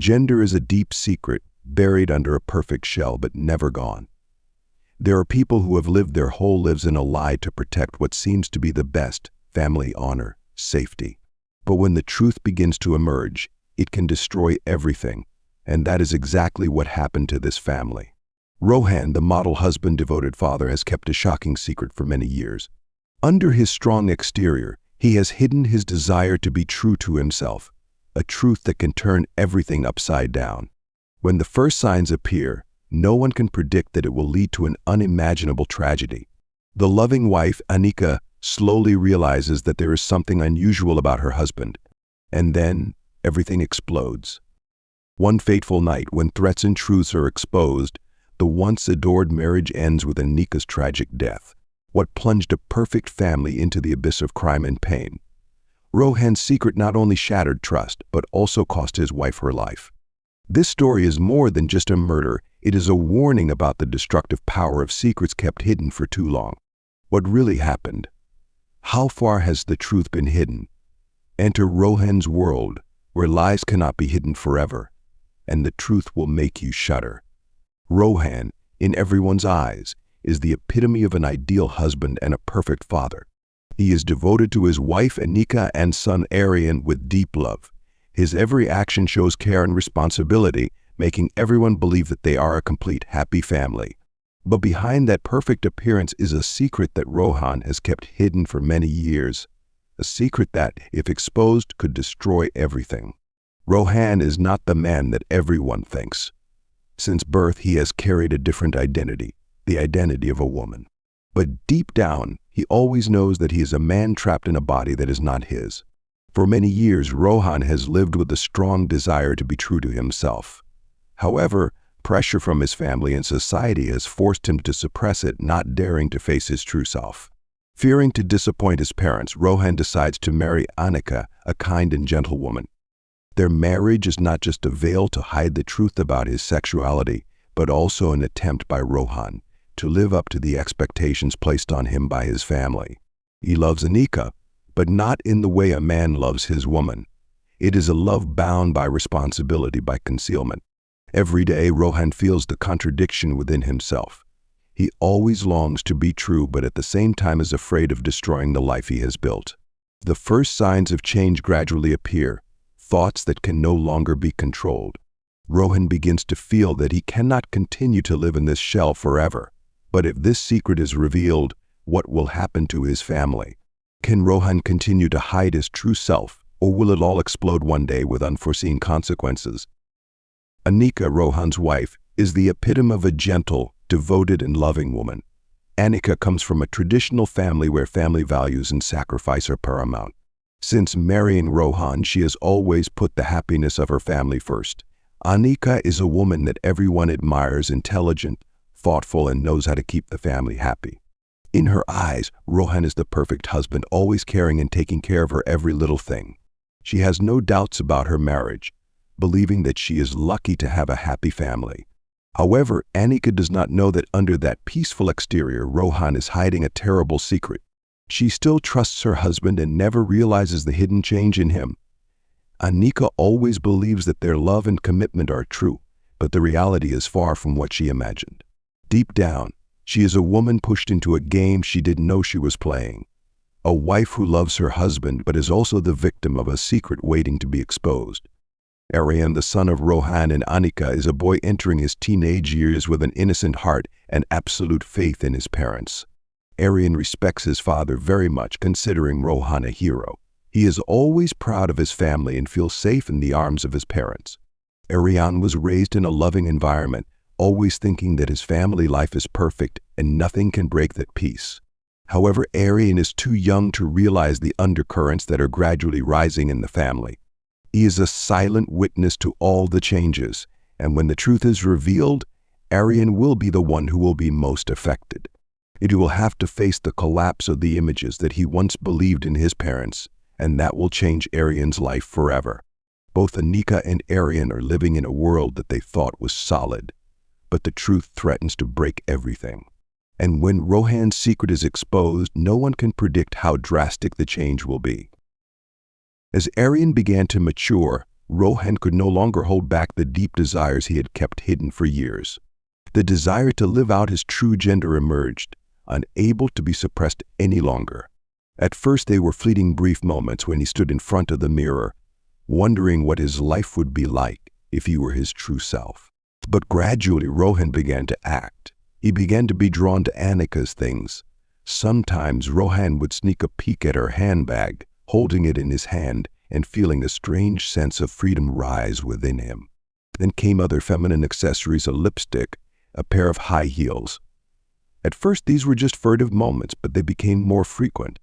Gender is a deep secret, buried under a perfect shell but never gone. There are people who have lived their whole lives in a lie to protect what seems to be the best: family, honor, safety. But when the truth begins to emerge, it can destroy everything, and that is exactly what happened to this family. Rohan, the model husband, devoted father, has kept a shocking secret for many years. Under his strong exterior, he has hidden his desire to be true to himself, a truth that can turn everything upside down. When the first signs appear, no one can predict that it will lead to an unimaginable tragedy. The loving wife, Anika, slowly realizes that there is something unusual about her husband, and then everything explodes. One fateful night, when threats and truths are exposed, the once adored marriage ends with Anika's tragic death, what plunged a perfect family into the abyss of crime and pain. Rohan's secret not only shattered trust, but also cost his wife her life. This story is more than just a murder. It is a warning about the destructive power of secrets kept hidden for too long. What really happened? How far has the truth been hidden? Enter Rohan's world, where lies cannot be hidden forever, and the truth will make you shudder. Rohan, in everyone's eyes, is the epitome of an ideal husband and a perfect father. He is devoted to his wife Anika and son Aryan with deep love. His every action shows care and responsibility, making everyone believe that they are a complete, happy family. But behind that perfect appearance is a secret that Rohan has kept hidden for many years. A secret that, if exposed, could destroy everything. Rohan is not the man that everyone thinks. Since birth, he has carried a different identity, the identity of a woman. But deep down, he always knows that he is a man trapped in a body that is not his. For many years, Rohan has lived with a strong desire to be true to himself. However, pressure from his family and society has forced him to suppress it, not daring to face his true self. Fearing to disappoint his parents, Rohan decides to marry Anika, a kind and gentle woman. Their marriage is not just a veil to hide the truth about his sexuality, but also an attempt by Rohan to live up to the expectations placed on him by his family. He loves Anika, but not in the way a man loves his woman. It is a love bound by responsibility, by concealment. Every day, Rohan feels the contradiction within himself. He always longs to be true, but at the same time is afraid of destroying the life he has built. The first signs of change gradually appear, thoughts that can no longer be controlled. Rohan begins to feel that he cannot continue to live in this shell forever. But if this secret is revealed, what will happen to his family? Can Rohan continue to hide his true self, or will it all explode one day with unforeseen consequences? Anika, Rohan's wife, is the epitome of a gentle, devoted, and loving woman. Anika comes from a traditional family where family values and sacrifice are paramount. Since marrying Rohan, she has always put the happiness of her family first. Anika is a woman that everyone admires, intelligent, thoughtful, and knows how to keep the family happy. In her eyes, Rohan is the perfect husband, always caring and taking care of her every little thing. She has no doubts about her marriage, believing that she is lucky to have a happy family. However, Anika does not know that under that peaceful exterior, Rohan is hiding a terrible secret. She still trusts her husband and never realizes the hidden change in him. Anika always believes that their love and commitment are true, but the reality is far from what she imagined. Deep down, she is a woman pushed into a game she didn't know she was playing. A wife who loves her husband but is also the victim of a secret waiting to be exposed. Aryan, the son of Rohan and Anika, is a boy entering his teenage years with an innocent heart and absolute faith in his parents. Aryan respects his father very much, considering Rohan a hero. He is always proud of his family and feels safe in the arms of his parents. Aryan was raised in a loving environment, always thinking that his family life is perfect and nothing can break that peace. However, Aryan is too young to realize the undercurrents that are gradually rising in the family. He is a silent witness to all the changes, and when the truth is revealed, Aryan will be the one who will be most affected. He will have to face the collapse of the images that he once believed in his parents, and that will change Aryan's life forever. Both Anika and Aryan are living in a world that they thought was solid, but the truth threatens to break everything. And when Rohan's secret is exposed, no one can predict how drastic the change will be. As Aryan began to mature, Rohan could no longer hold back the deep desires he had kept hidden for years. The desire to live out his true gender emerged, unable to be suppressed any longer. At first they were fleeting brief moments when he stood in front of the mirror, wondering what his life would be like if he were his true self. But gradually Rohan began to act. He began to be drawn to Anika's things. Sometimes Rohan would sneak a peek at her handbag, holding it in his hand and feeling a strange sense of freedom rise within him. Then came other feminine accessories, a lipstick, a pair of high heels. At first these were just furtive moments, but they became more frequent.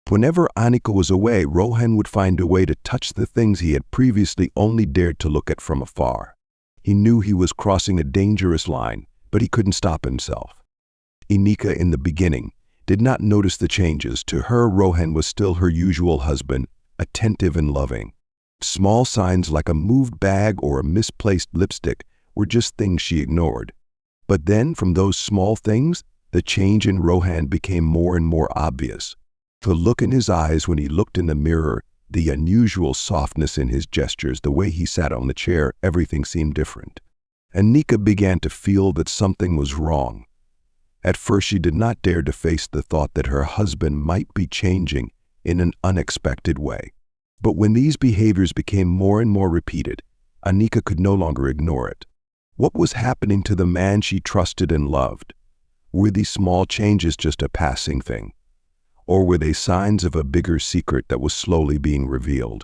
Whenever Anika was away, Rohan would find a way to touch the things he had previously only dared to look at from afar. He knew he was crossing a dangerous line, but he couldn't stop himself. Anika, in the beginning, did not notice the changes. To her, Rohan was still her usual husband, attentive and loving. Small signs like a moved bag or a misplaced lipstick were just things she ignored. But then, from those small things, the change in Rohan became more and more obvious. The look in his eyes when he looked in the mirror, the unusual softness in his gestures, the way he sat on the chair, everything seemed different. Anika began to feel that something was wrong. At first she did not dare to face the thought that her husband might be changing in an unexpected way. But when these behaviors became more and more repeated, Anika could no longer ignore it. What was happening to the man she trusted and loved? Were these small changes just a passing thing? Or were they signs of a bigger secret that was slowly being revealed?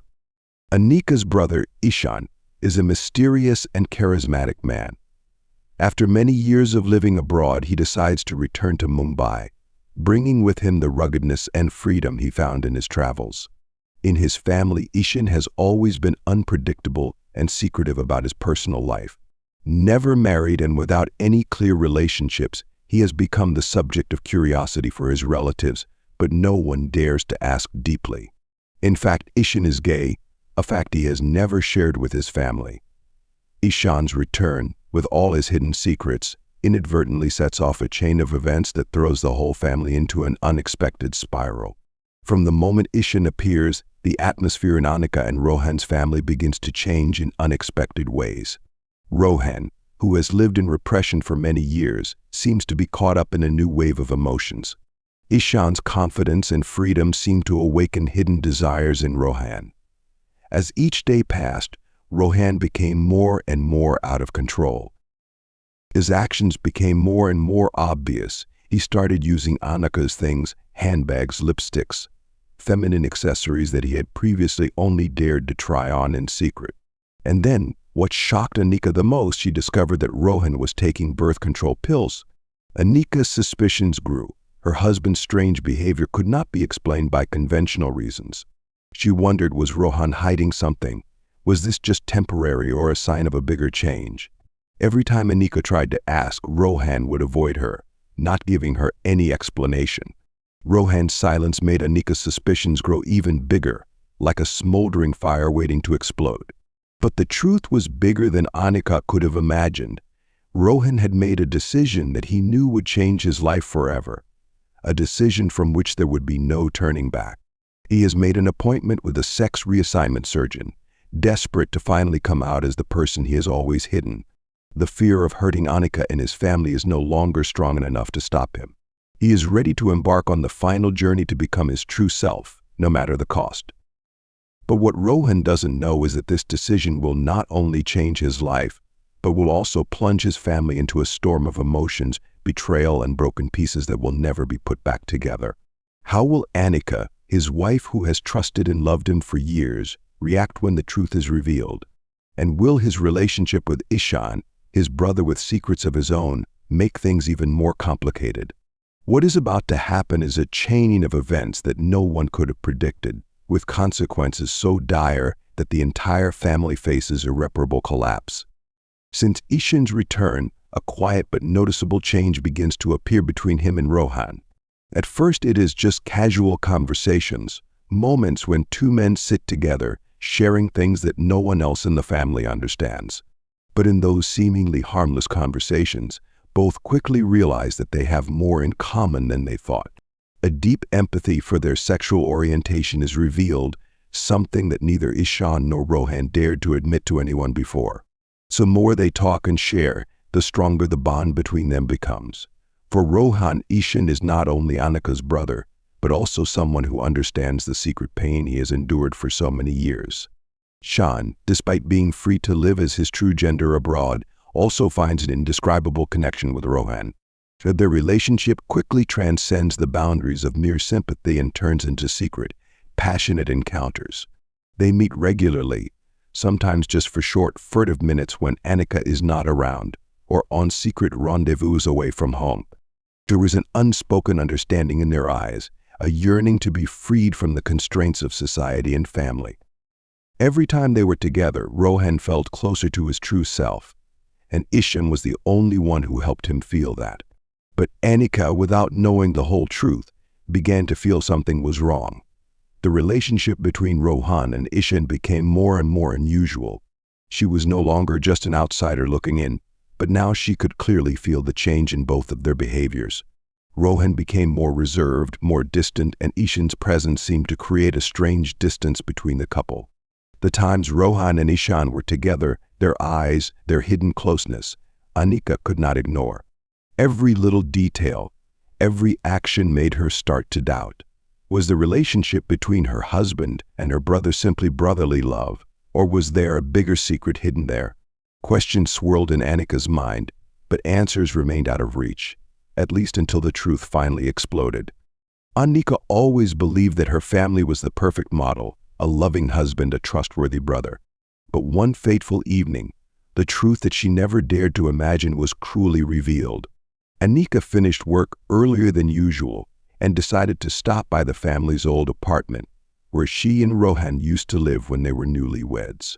Anika's brother, Ishaan, is a mysterious and charismatic man. After many years of living abroad, he decides to return to Mumbai, bringing with him the ruggedness and freedom he found in his travels. In his family, Ishaan has always been unpredictable and secretive about his personal life. Never married and without any clear relationships, he has become the subject of curiosity for his relatives, but no one dares to ask deeply. In fact, Ishaan is gay, a fact he has never shared with his family. Ishaan's return, with all his hidden secrets, inadvertently sets off a chain of events that throws the whole family into an unexpected spiral. From the moment Ishaan appears, the atmosphere in Anika and Rohan's family begins to change in unexpected ways. Rohan, who has lived in repression for many years, seems to be caught up in a new wave of emotions. Ishaan's confidence and freedom seem to awaken hidden desires in Rohan. As each day passed, Rohan became more and more out of control. His actions became more and more obvious. He started using Anika's things, handbags, lipsticks, feminine accessories that he had previously only dared to try on in secret. And then, what shocked Anika the most, she discovered that Rohan was taking birth control pills. Anika's suspicions grew. Her husband's strange behavior could not be explained by conventional reasons. She wondered, was Rohan hiding something? Was this just temporary or a sign of a bigger change? Every time Anika tried to ask, Rohan would avoid her, not giving her any explanation. Rohan's silence made Anika's suspicions grow even bigger, like a smoldering fire waiting to explode. But the truth was bigger than Anika could have imagined. Rohan had made a decision that he knew would change his life forever, a decision from which there would be no turning back. He has made an appointment with a sex reassignment surgeon, desperate to finally come out as the person he has always hidden. The fear of hurting Anika and his family is no longer strong enough to stop him. He is ready to embark on the final journey to become his true self, no matter the cost. But what Rohan doesn't know is that this decision will not only change his life, but will also plunge his family into a storm of emotions, betrayal, and broken pieces that will never be put back together. How will Anika, his wife who has trusted and loved him for years, react when the truth is revealed? And will his relationship with Ishaan, his brother with secrets of his own, make things even more complicated? What is about to happen is a chaining of events that no one could have predicted, with consequences so dire that the entire family faces irreparable collapse. Since Ishaan's return, a quiet but noticeable change begins to appear between him and Rohan. At first it is just casual conversations, moments when two men sit together, sharing things that no one else in the family understands. But in those seemingly harmless conversations, both quickly realize that they have more in common than they thought. A deep empathy for their sexual orientation is revealed, something that neither Ishaan nor Rohan dared to admit to anyone before. So the more they talk and share, the stronger the bond between them becomes. For Rohan, Ishaan is not only Anika's brother, but also someone who understands the secret pain he has endured for so many years. Ishaan, despite being free to live as his true gender abroad, also finds an indescribable connection with Rohan. Their relationship quickly transcends the boundaries of mere sympathy and turns into secret, passionate encounters. They meet regularly, sometimes just for short, furtive minutes when Anika is not around, or on secret rendezvous away from home. There is an unspoken understanding in their eyes, a yearning to be freed from the constraints of society and family. Every time they were together, Rohan felt closer to his true self, and Ishaan was the only one who helped him feel that. But Anika, without knowing the whole truth, began to feel something was wrong. The relationship between Rohan and Ishaan became more and more unusual. She was no longer just an outsider looking in, but now she could clearly feel the change in both of their behaviors. Rohan became more reserved, more distant, and Ishaan's presence seemed to create a strange distance between the couple. The times Rohan and Ishaan were together, their eyes, their hidden closeness, Anika could not ignore. Every little detail, every action made her start to doubt. Was the relationship between her husband and her brother simply brotherly love, or was there a bigger secret hidden there? Questions swirled in Anika's mind, but answers remained out of reach, at least until the truth finally exploded. Anika always believed that her family was the perfect model, a loving husband, a trustworthy brother. But one fateful evening, the truth that she never dared to imagine was cruelly revealed. Anika finished work earlier than usual and decided to stop by the family's old apartment, where she and Rohan used to live when they were newlyweds.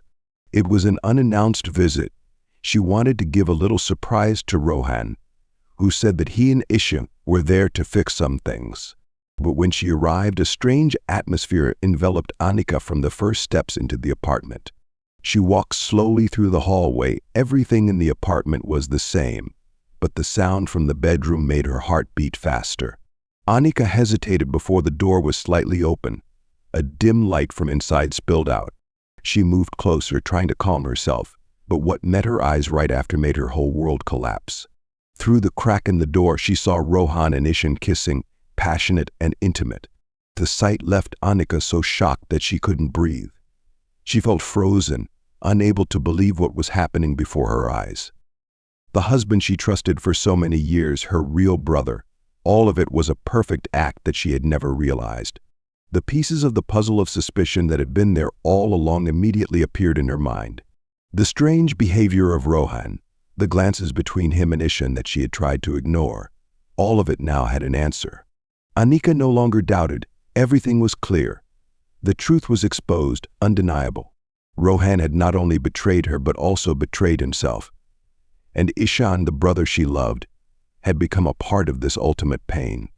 It was an unannounced visit. She wanted to give a little surprise to Rohan, who said that he and Ishaan were there to fix some things. But when she arrived, a strange atmosphere enveloped Anika from the first steps into the apartment. She walked slowly through the hallway. Everything in the apartment was the same, but the sound from the bedroom made her heart beat faster. Anika hesitated before the door was slightly open. A dim light from inside spilled out. She moved closer, trying to calm herself, but what met her eyes right after made her whole world collapse. Through the crack in the door, she saw Rohan and Ishaan kissing, passionate and intimate. The sight left Anika so shocked that she couldn't breathe. She felt frozen, unable to believe what was happening before her eyes. The husband she trusted for so many years, her real brother, all of it was a perfect act that she had never realized. The pieces of the puzzle of suspicion that had been there all along immediately appeared in her mind. The strange behavior of Rohan, the glances between him and Ishaan that she had tried to ignore, all of it now had an answer. Anika no longer doubted. Everything was clear. The truth was exposed, undeniable. Rohan had not only betrayed her but also betrayed himself. And Ishaan, the brother she loved, had become a part of this ultimate pain.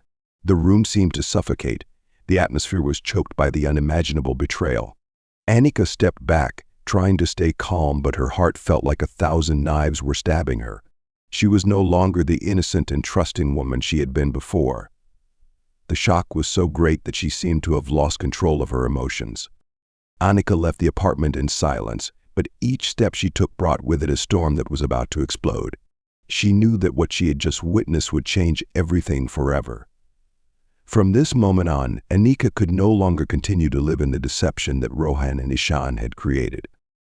The room seemed to suffocate. The atmosphere was choked by the unimaginable betrayal. Anika stepped back, trying to stay calm, but her heart felt like 1,000 knives were stabbing her. She was no longer the innocent and trusting woman she had been before. The shock was so great that she seemed to have lost control of her emotions. Anika left the apartment in silence, but each step she took brought with it a storm that was about to explode. She knew that what she had just witnessed would change everything forever. From this moment on, Anika could no longer continue to live in the deception that Rohan and Ishaan had created.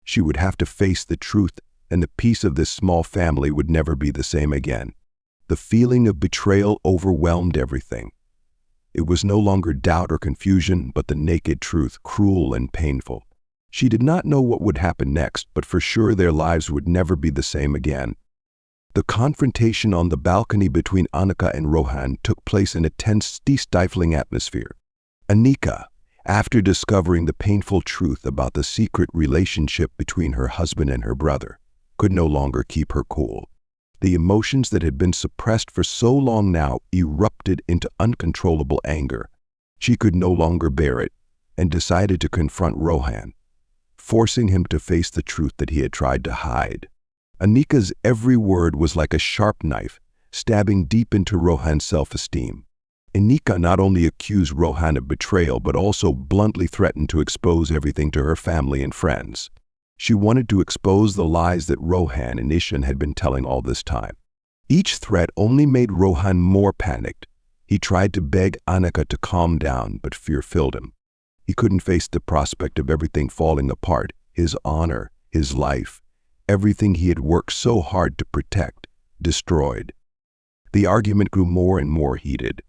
She would have to face the truth, and the peace of this small family would never be the same again. The feeling of betrayal overwhelmed everything. It was no longer doubt or confusion, but the naked truth, cruel and painful. She did not know what would happen next, but for sure their lives would never be the same again. The confrontation on the balcony between Anika and Rohan took place in a tense, stifling atmosphere. Anika, after discovering the painful truth about the secret relationship between her husband and her brother, could no longer keep her cool. The emotions that had been suppressed for so long now erupted into uncontrollable anger. She could no longer bear it and decided to confront Rohan, forcing him to face the truth that he had tried to hide. Anika's every word was like a sharp knife, stabbing deep into Rohan's self-esteem. Anika not only accused Rohan of betrayal but also bluntly threatened to expose everything to her family and friends. She wanted to expose the lies that Rohan and Ishaan had been telling all this time. Each threat only made Rohan more panicked. He tried to beg Anika to calm down, but fear filled him. He couldn't face the prospect of everything falling apart, his honor, his life, everything he had worked so hard to protect, destroyed. The argument grew more and more heated.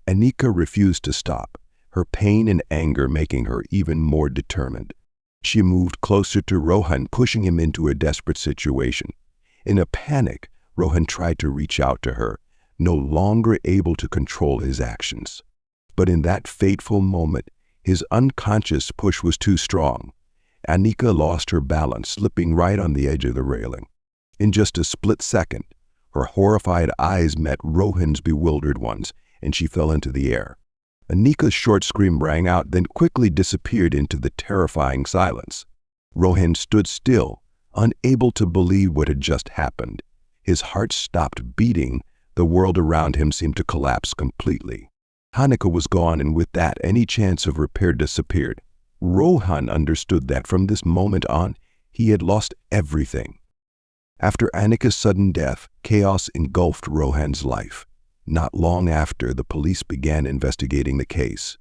Anika refused to stop, her pain and anger making her even more determined. She moved closer to Rohan, pushing him into a desperate situation. In a panic, Rohan tried to reach out to her, no longer able to control his actions. But in that fateful moment, his unconscious push was too strong. Anika lost her balance, slipping right on the edge of the railing. In just a split second, her horrified eyes met Rohan's bewildered ones, and she fell into the air. Anika's short scream rang out, then quickly disappeared into the terrifying silence. Rohan stood still, unable to believe what had just happened. His heart stopped beating. The world around him seemed to collapse completely. Anika was gone, and with that, any chance of repair disappeared. Rohan understood that from this moment on, he had lost everything. After Anika's sudden death, chaos engulfed Rohan's life. Not long after, the police began investigating the case.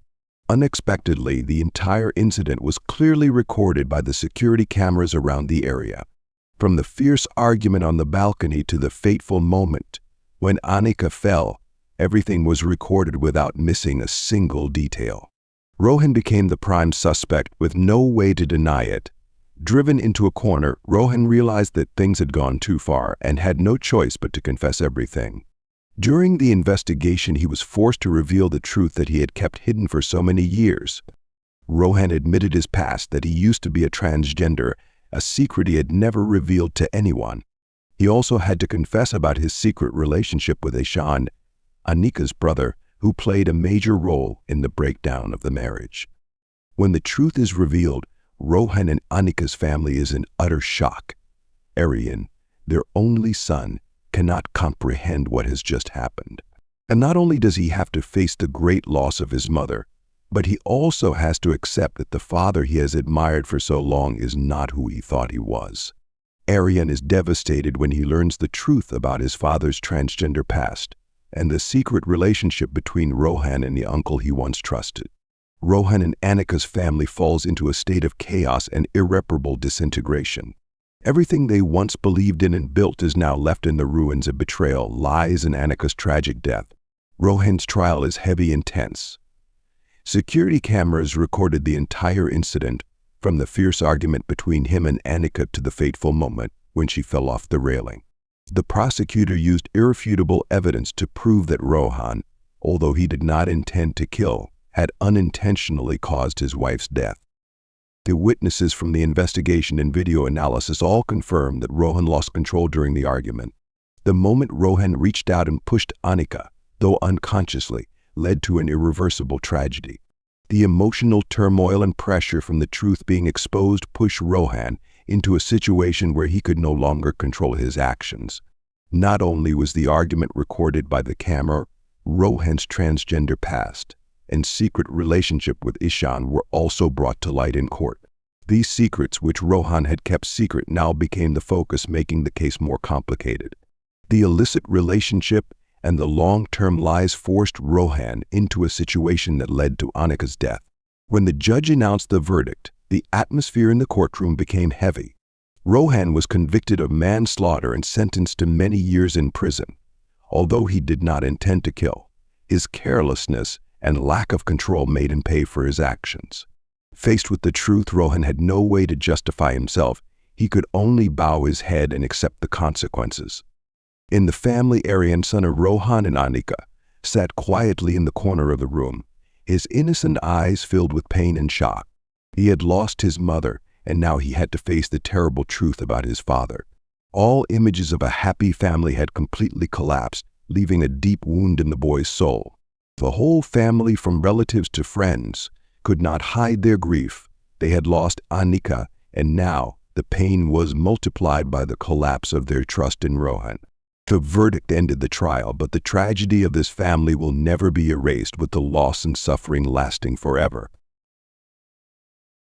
Unexpectedly, the entire incident was clearly recorded by the security cameras around the area. From the fierce argument on the balcony to the fateful moment when Anika fell, everything was recorded without missing a single detail. Rohan became the prime suspect with no way to deny it. Driven into a corner, Rohan realized that things had gone too far and had no choice but to confess everything. During the investigation, he was forced to reveal the truth that he had kept hidden for so many years. Rohan admitted his past, that he used to be a transgender, a secret he had never revealed to anyone. He also had to confess about his secret relationship with Ishaan, Anika's brother, who played a major role in the breakdown of the marriage. When the truth is revealed, Rohan and Anika's family is in utter shock. Aryan, their only son, cannot comprehend what has just happened. And not only does he have to face the great loss of his mother, but he also has to accept that the father he has admired for so long is not who he thought he was. Aryan is devastated when he learns the truth about his father's transgender past and the secret relationship between Rohan and the uncle he once trusted. Rohan and Anika's family falls into a state of chaos and irreparable disintegration. Everything they once believed in and built is now left in the ruins of betrayal, lies, and Anika's tragic death. Rohan's trial is heavy and tense. Security cameras recorded the entire incident, from the fierce argument between him and Anika to the fateful moment when she fell off the railing. The prosecutor used irrefutable evidence to prove that Rohan, although he did not intend to kill, had unintentionally caused his wife's death. The witnesses from the investigation and video analysis all confirmed that Rohan lost control during the argument. The moment Rohan reached out and pushed Anika, though unconsciously, led to an irreversible tragedy. The emotional turmoil and pressure from the truth being exposed pushed Rohan into a situation where he could no longer control his actions. Not only was the argument recorded by the camera, Rohan's transgender past and secret relationship with Ishaan were also brought to light in court. These secrets, which Rohan had kept secret, now became the focus, making the case more complicated. The illicit relationship and the long-term lies forced Rohan into a situation that led to Anika's death. When the judge announced the verdict, the atmosphere in the courtroom became heavy. Rohan was convicted of manslaughter and sentenced to many years in prison. Although he did not intend to kill, his carelessness and lack of control made him pay for his actions. Faced with the truth, Rohan had no way to justify himself. He could only bow his head and accept the consequences. In the family, Aryan, son of Rohan and Anika, sat quietly in the corner of the room, his innocent eyes filled with pain and shock. He had lost his mother, and now he had to face the terrible truth about his father. All images of a happy family had completely collapsed, leaving a deep wound in the boy's soul. The whole family, from relatives to friends, could not hide their grief. They had lost Anika, and now the pain was multiplied by the collapse of their trust in Rohan. The verdict ended the trial, but the tragedy of this family will never be erased, with the loss and suffering lasting forever.